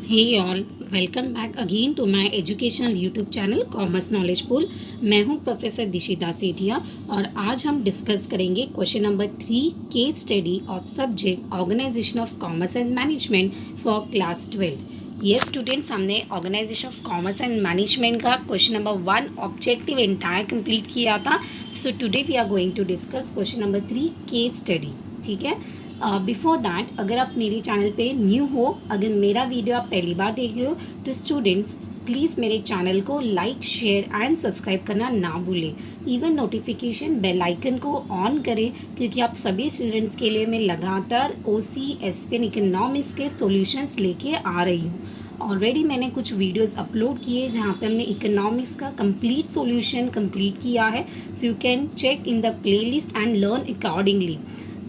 Hey all, welcome back again to my educational YouTube channel commerce knowledge pool. मैं हूं professor Dishita Sethia और आज हम डिस्कस करेंगे question number 3 case study of subject organisation of commerce and management for class 12। ये students हमने organisation of commerce and management का question number 1 objective entire complete किया था। So today we are going to discuss question number 3 case study. ठीक है, before that अगर आप मेरे चैनल पे न्यू हो, अगर मेरा वीडियो आप पहली बार देख रहे हो तो स्टूडेंट्स प्लीज़ मेरे चैनल को लाइक शेयर एंड सब्सक्राइब करना ना भूलें। इवन नोटिफिकेशन बेल आइकन को ऑन करें क्योंकि आप सभी स्टूडेंट्स के लिए मैं लगातार OC SPN इकोनॉमिक्स के सॉल्यूशंस लेके आ रही हूँ। ऑलरेडी मैंने कुछ वीडियोस अपलोड किए जहाँ पे हमने इकोनॉमिक्स का कंप्लीट सॉल्यूशन कंप्लीट किया है। So you can check in the playlist and learn accordingly.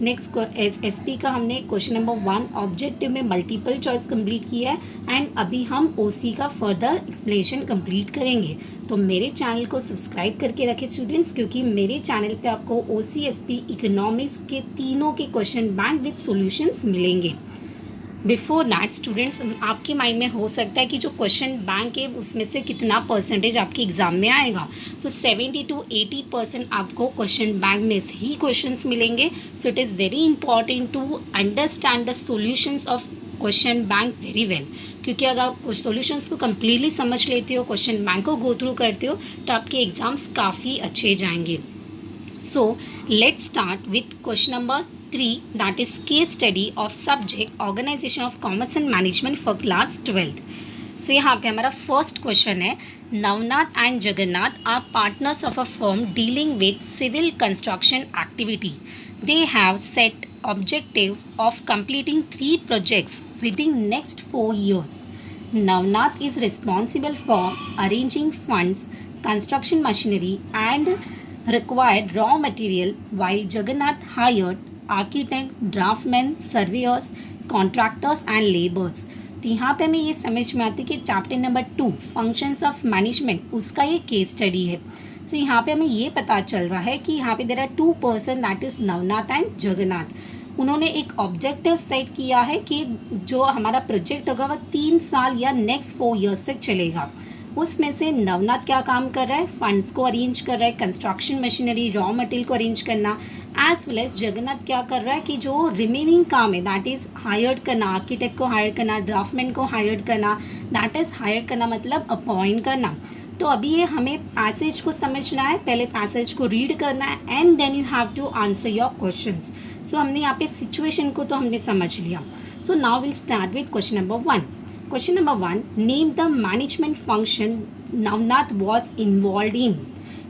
Next SP का हमने क्वेश्चन नंबर 1 ऑब्जेक्टिव में मल्टीपल चॉइस कंप्लीट किया है एंड अभी हम OC का फर्दर एक्सप्लेनेशन कंप्लीट करेंगे। तो मेरे चैनल को सब्सक्राइब करके रखें स्टूडेंट्स, क्योंकि मेरे चैनल पे आपको OC SP इकोनॉमिक्स के तीनों के क्वेश्चन बैंक विद सॉल्यूशंस मिलेंगे। बिफोर दैट स्टूडेंट्स, आपके माइंड में हो सकता है कि जो क्वेश्चन बैंक है उसमें से कितना परसेंटेज आपके एग्ज़ाम में आएगा। तो 70 to 80% आपको क्वेश्चन बैंक में से ही क्वेश्चंस मिलेंगे। So it is very important to understand the solutions of question bank very well, क्योंकि अगर आप सॉल्यूशंस को कम्प्लीटली समझ लेते हो, क्वेश्चन बैंक को गो थ्रू करते हो, तो आपके एग्ज़ाम्स काफ़ी अच्छे जाएंगे। So let's start with question number 3, that is case study of subject organization of commerce and management for class 12th। So यहाँ पे हमारा फर्स्ट क्वेश्चन है, Navnath and Jagannath are partners of a firm dealing with civil construction activity. They have set objective of completing 3 projects within next 4 years। Navnath is responsible for arranging funds, construction machinery and required raw material, while Jagannath hired architect, draftsmen, surveyors, contractors and laborers। तो यहाँ पे हमें ये समझ में आती है कि chapter number 2 functions of management उसका ये केस स्टडी है। सो यहाँ पे हमें ये पता चल रहा है कि यहाँ पे there are 2 person, that is Navnath and Jagannath. उन्होंने एक ऑब्जेक्टिव सेट किया है कि जो हमारा प्रोजेक्ट होगा वह 3 साल या नेक्स्ट 4 years तक चलेगा। उसमें से नवनाथ क्या काम कर रहा है, फंड्स को अरेंज कर रहा है, कंस्ट्रक्शन मशीनरी, रॉ मटेरियल को अरेंज करना, एज वेल एज जगन्नाथ क्या कर रहा है कि जो रिमेनिंग काम है दैट इज़ हायर्ड करना, आर्किटेक्ट को हायर करना, ड्राफ्टमैन को हायर्ड करना, दैट इज़ हायर करना मतलब अपॉइंट करना। तो अभी ये हमें पैसेज को समझना है, पहले पैसेज को रीड करना है and then you have to answer your questions. So हमने यहाँ पे सिचुएशन को तो हमने समझ लिया। So now will start with question number 1। Question number 1, name the management function Navnath was involve in.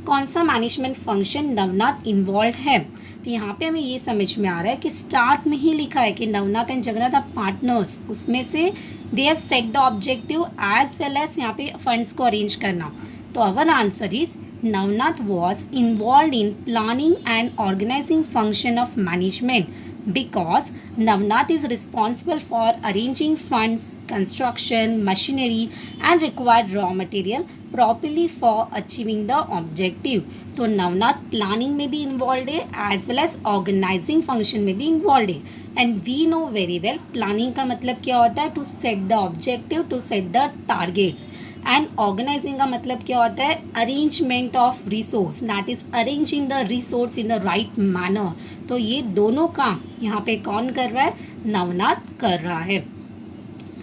कौन सा मैनेजमेंट फंक्शन नवनाथ इन्वॉल्व है। तो यहाँ पे हमें ये समझ में आ रहा है कि स्टार्ट में ही लिखा है कि Navnath and Jagannath are partners, उसमें से they have set the objective as well as यहाँ पे फंड्स को अरेंज करना। तो our answer is Navnath was involve in planning and organising function of management because Navnath is responsible for arranging funds, construction, machinery and required raw material properly for achieving the objective। तो Navnath planning में भी involve है as well as organising function में भी involve है। And we know very well planning का मतलब क्या होता है, to set the objective, to set the targets. And organising का मतलब क्या होता है, arrangement of resource, that is arranging the resource in the right manner. तो ये दोनों काम यहाँ पे कौन कर रहा है, नवनाथ कर रहा है।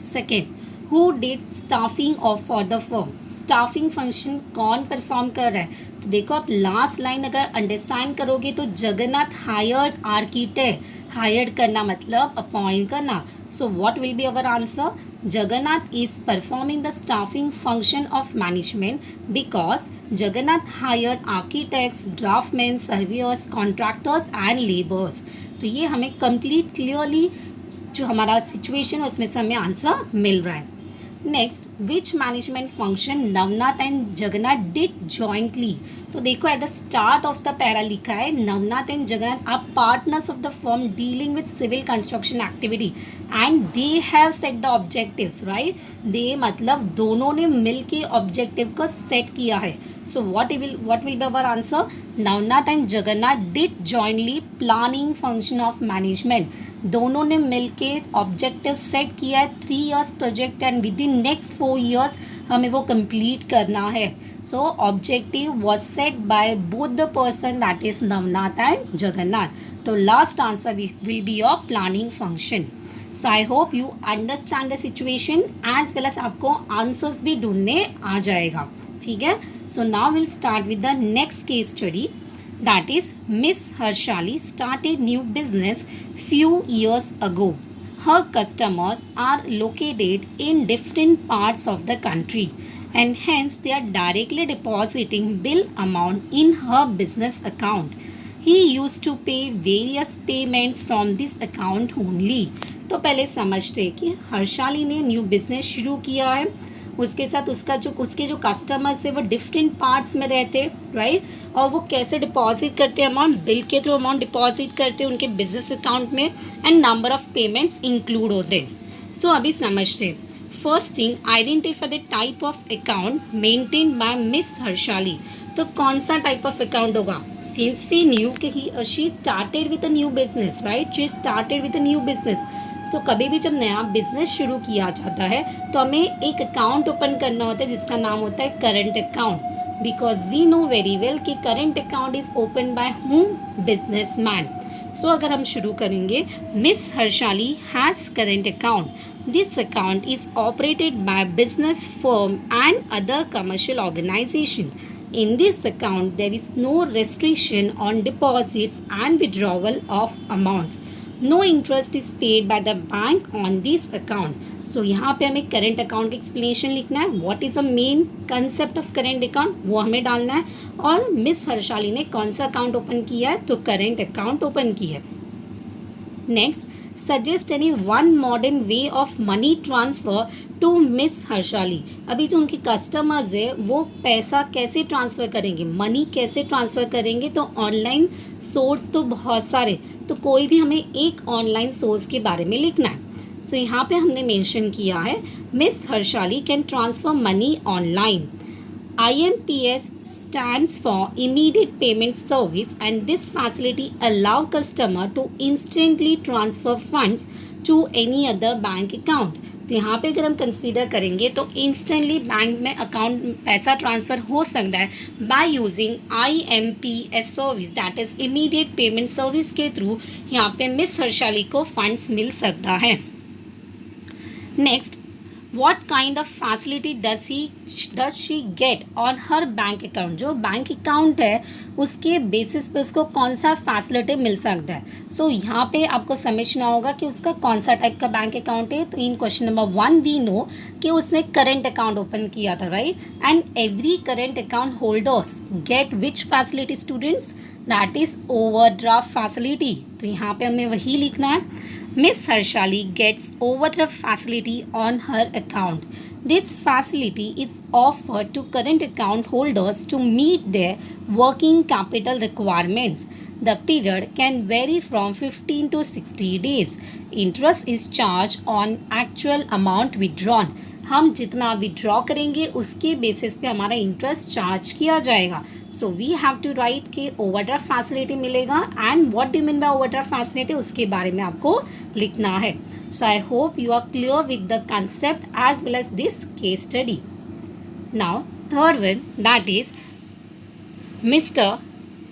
Second, who did staffing of for the firm. Staffing function कौन परफॉर्म कर रहा है। तो देखो आप लास्ट लाइन अगर अंडरस्टैंड करोगे तो जगन्नाथ हायर्ड आर्किटेक्ट, हायर्ड करना मतलब अपॉइंट करना। So what will be our answer, Jagannath is performing the staffing function of management because Jagannath hired architects, draftsmen, surveyors, contractors and laborers। तो ये हमें complete clearly जो हमारा situation है उसमें से हमें आंसर मिल रहा है। Next, which management function Navnath and Jagannath did jointly. तो देखो at the start of the para लिखा है Navnath and Jagannath are partners of the firm dealing with civil construction activity. And they have set the objectives, right. They मतलब दोनों ने मिल के objective को set किया है। So what will be our answer? Navnath and Jagannath did jointly planning function of management. दोनों ने मिल के ऑब्जेक्टिव सेट किया है 3 years project and within next 4 years हमें वो कंप्लीट करना है। So objective was set by both the person, that is Navnath and Jagannath. तो last answer will be your planning function. So I hope you understand the situation as well as आपको answers भी ढूंढने आ जाएगा, ठीक है। So now will start with the next case study, that is Miss Harshali started new business few years ago. Her customers are located in different parts of the country and hence they are directly depositing bill amount in her business account. He used to pay various payments from this account only. तो पहले समझते कि हर्षाली ने new business शुरू किया है, उसके साथ उसके जो कस्टमर्स है वो डिफरेंट पार्ट्स में रहते हैं, राइट। और वो कैसे डिपॉजिट करते हैं अमाउंट, बिल के थ्रू अमाउंट डिपॉजिट करते हैं उनके बिजनेस अकाउंट में and number of payments include होते हैं। सो अभी समझते first thing, identify the type of account maintain by miss Harshali. तो कौन सा टाइप ऑफ अकाउंट होगा? सिंस वी न्यू कि she started with a new business, right, she started with a new business. तो कभी भी जब नया बिजनेस शुरू किया जाता है तो हमें एक अकाउंट ओपन करना होता है जिसका नाम होता है current account, because we know very well कि current account is open by home businessman. सो अगर हम शुरू करेंगे, Miss Harshali has current account. This account is operated by business firm and other commercial organisation. In this account, there is no restriction on deposits and withdrawal of amounts. No interest is paid by the bank on this account. So यहाँ पे हमें current account की explanation लिखना है, what is a main concept of current account वो हमें डालना है, और मिस हर्षाली ने कौन सा अकाउंट ओपन किया है? तो करंट अकाउंट ओपन किया है। Next, suggest any one modern way of money transfer to miss Harshali. अभी जो उनके कस्टमर्स है वो पैसा कैसे ट्रांसफ़र करेंगे, मनी कैसे ट्रांसफ़र करेंगे? तो ऑनलाइन सोर्स तो बहुत सारे, तो कोई भी हमें एक ऑनलाइन सोर्स के बारे में लिखना है। सो यहाँ पे हमने मेंशन किया है miss Harshali can transfer money online. IMPS stands for Immediate Payment Service, and this facility allow customer to instantly transfer funds to any other bank account. तो यहाँ पे अगर हम कंसीडर करेंगे तो इंस्टेंटली बैंक में अकाउंट पैसा ट्रांसफ़र हो सकता है by using IMPS service, that is immediate payment service के थ्रू यहाँ पे मिस हर्षाली को फंड्स मिल सकता है। Next, what kind of facility does she get on her bank account? जो बैंक अकाउंट है उसके बेसिस पे उसको कौन सा फैसिलिटी मिल सकता है? सो यहाँ पे आपको समझना होगा कि उसका कौन सा टाइप का बैंक अकाउंट है। तो in question number 1 we know कि उसने करंट अकाउंट ओपन किया था, right, and every current account holders get which facility students, that is overdraft facility. तो यहाँ पे हमें वही लिखना है, Miss Harshali gets overdraft facility on her account. This facility is offered to current account holders to meet their working capital requirements. The period can vary from 15 to 60 days. Interest is charged on actual amount withdrawn. हम जितना withdraw करेंगे उसके basis पे हमारा interest charge किया जाएगा। So we have to write कि overdraft facility मिलेगा and what do mean by overdraft facility उसके बारे में आपको लिखना है। So I hope you are clear with the concept as well as this case study. Now third one, that is mister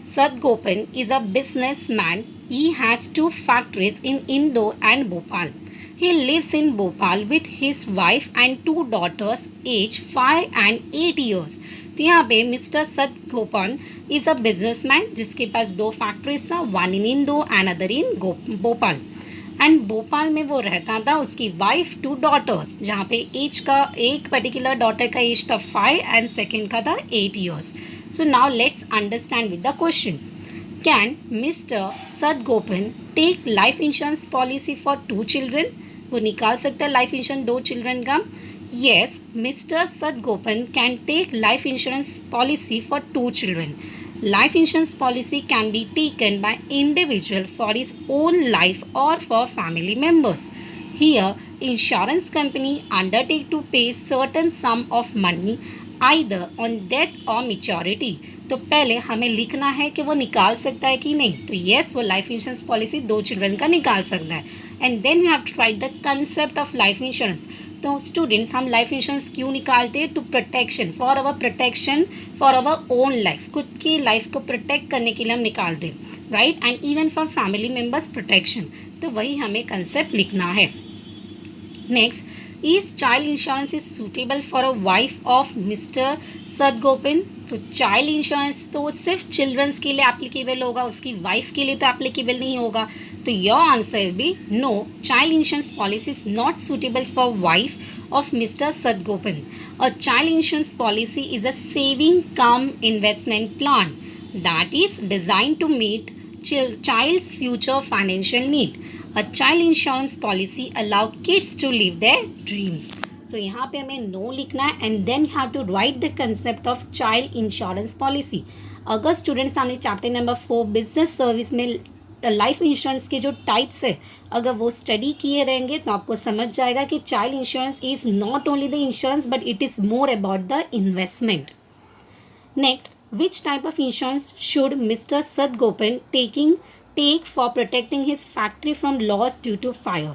Sadgopan is a businessman. He has 2 factories in Indore and Bhopal. He lives in Bhopal with his wife and 2 daughters aged 5 and 8 years. तो यहाँ पे mister Sadagoppan is a businessman जिसके पास 2 factories था, one in Indore and other in Bhopal. And Bhopal में वो रहता था, उसकी वाइफ 2 डॉटर्स, जहाँ पे एज का एक पर्टिकुलर डॉटर का एज था 5 एंड सेकेंड का था 8 years. So now let's understand with the question. Can Mr. Sadgopan take life insurance policy for 2 children? वो निकाल सकता है लाइफ इंश्योरेंस 2 चिल्ड्रन का। Yes, Mr. Sadgopan can take life insurance policy for 2 children. Life insurance policy can be taken by individual for his own life or for family members. Here, insurance company undertake to pay certain sum of money either on death or maturity. तो पहले हमें लिखना है कि वो निकाल सकता है कि नहीं. तो येस, वो लाइफ इंश्योरेंस पॉलिसी 2 चिल्ड्रन का निकाल सकता है. And then we have to write the concept of life insurance. तो स्टूडेंट्स, हम लाइफ इंश्योरेंस क्यों निकालते हैं? To protection, for our own life. खुद की लाइफ को प्रोटेक्ट करने के लिए हम निकालते हैं, right. And even for family members protection. तो वही हमें कंसेप्ट लिखना है. Next, is child insurance is suitable for a wife of mister Sadagoppan. तो चाइल्ड इंश्योरेंस तो सिर्फ चिल्ड्रंस के लिए एप्लीकेबल होगा, उसकी वाइफ के लिए तो एप्लीकेबल नहीं होगा. तो योर आंसर भी no, child insurance policy is not suitable for wife of mister Sadgopan. और child insurance policy is a saving cum investment plan that is design to meet child's future financial need. A child insurance policy allow kids to live their dreams. So यहाँ पे हमें no लिखना है and then have to write the concept of child insurance policy. अगर students हमने chapter number 4 business service में life insurance के जो टाइप्स है अगर वो स्टडी किए रहेंगे तो आपको समझ जाएगा कि child insurance is not only the insurance but it is more about the investment. Next, which type of insurance should Mr. Sadgopan take for protecting his factory from loss due to fire?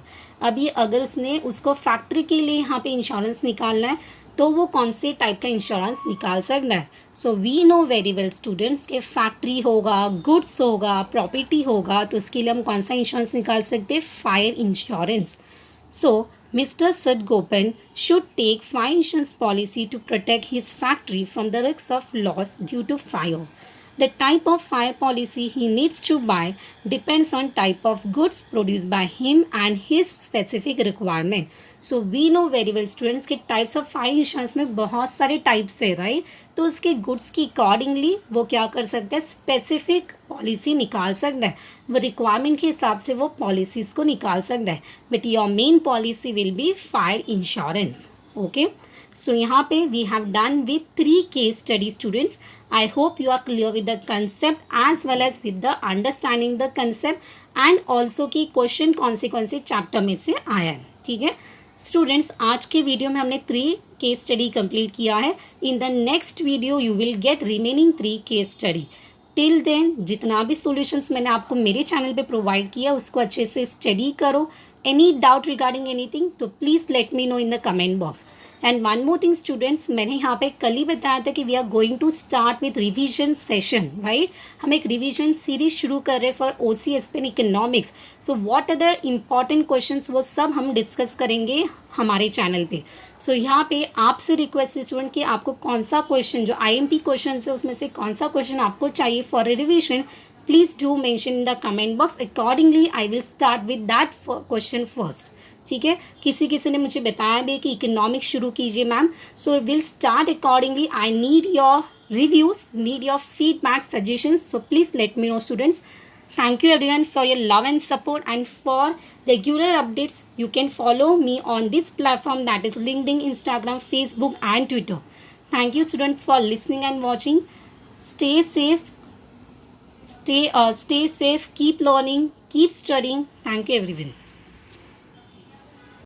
अभी अगर उसने उसको factory के लिए यहाँ पे insurance निकालना है तो वो कौन से टाइप का इंश्योरेंस निकाल सकता है? So we know very well students के फैक्ट्री होगा, गुड्स होगा, प्रॉपर्टी होगा, तो उसके लिए हम कौन सा इंश्योरेंस निकाल सकते हैं? Fire insurance. So Mr. Sadgopan should take fire insurance policy to protect his factory from the risks of loss due to fire. The type of fire policy he needs to buy depends on type of goods produced by him and his specific requirement. So we know very well students कि types of fire insurance में बहुत सारे types है, right? तो उसके goods की accordingly वो क्या कर सकते हैं? Specific पॉलिसी निकाल सकता है. वो रिक्वायरमेंट के हिसाब से वो पॉलिसीज़ को निकाल सकता है. But your main policy will be fire insurance. Okay, so यहाँ पे we have done with 3 case study students. I hope you are clear with the concept as well as with the understanding the concept and also कि question कौन से chapter में से आया है. ठीक है स्टूडेंट्स, आज के वीडियो में हमने 3 केस स्टडी कंप्लीट किया है. In the next video you will get remaining 3 case study. Till then जितना भी सॉल्यूशंस मैंने आपको मेरे चैनल पे प्रोवाइड किया उसको अच्छे से स्टडी करो. एनी डाउट रिगार्डिंग एनीथिंग तो please let me know in the comment box. And one more thing students, मैंने यहाँ पे कल ही बताया था कि we are going to start with revision session, right. हम एक रिवीजन सीरीज शुरू कर रहे हैं for OCSP and economics. So what other important questions वो सब हम डिस्कस करेंगे हमारे चैनल पे. सो यहाँ पे आपसे रिक्वेस्ट है स्टूडेंट कि आपको कौन सा क्वेश्चन जो IMP क्वेश्चन है उसमें से कौन सा क्वेश्चन आपको चाहिए for a revision, please do mention in the comment box. Accordingly I will start with that question first. ठीक है, किसी ने मुझे बताया भी कि इकोनॉमिक्स शुरू कीजिए ma'am. So will start accordingly. I need your reviews, need your feedback, suggestions. So please let me no students. Thank you everyone for your love and support, and for regular updates you can follow me on this platform, that is LinkedIn, Instagram, Facebook and Twitter. Thank you students for listening and watching. Stay safe, stay safe, keep learning, keep studying. Thank you everyone.